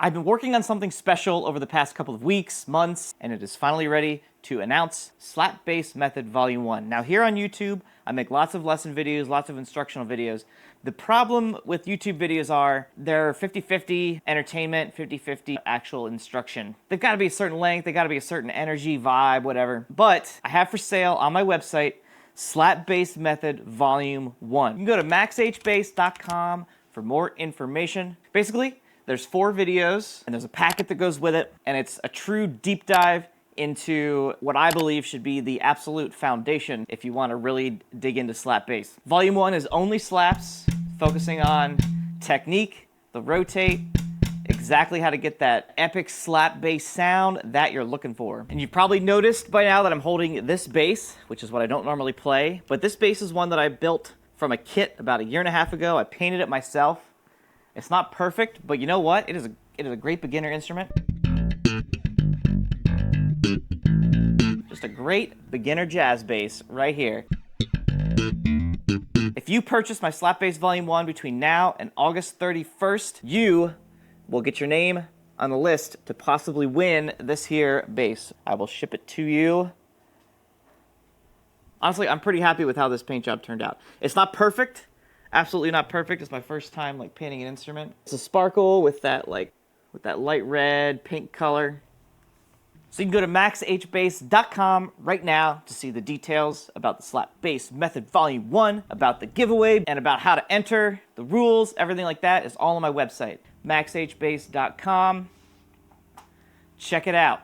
I've been working on something special over the past couple of weeks, months, and it is finally ready to announce Slap Bass Method Volume 1. Now here on YouTube, I make lots of lesson videos, lots of instructional videos. The problem with YouTube videos are they're 50-50 entertainment, 50-50 actual instruction. They've got to be a certain length, they've got to be a certain energy, vibe, whatever. But I have for sale on my website, Slap Bass Method Volume 1. You can go to maxhbass.com for more information. Basically, there's 4 videos, and there's a packet that goes with it, and it's a true deep dive into what I believe should be the absolute foundation if you want to really dig into slap bass. Volume 1 is only slaps, focusing on technique, the rotate, exactly how to get that epic slap bass sound that you're looking for. And you've probably noticed by now that I'm holding this bass, which is what I don't normally play, but this bass is one that I built from a kit about a year and a half ago. I painted it myself. It's not perfect, but you know what? It is a great beginner instrument. Just a great beginner jazz bass right here. If you purchase my Slap Bass Volume 1 between now and August 31st, you will get your name on the list to possibly win this here bass. I will ship it to you. Honestly, I'm pretty happy with how this paint job turned out. It's not perfect. Absolutely not perfect. It's my first time like painting an instrument. It's a sparkle with that light red pink color. So you can go to maxhbass.com right now to see the details about the Slap Bass Method Volume 1, about the giveaway, and about how to enter, the rules, everything like that is all on my website, maxhbass.com. Check it out.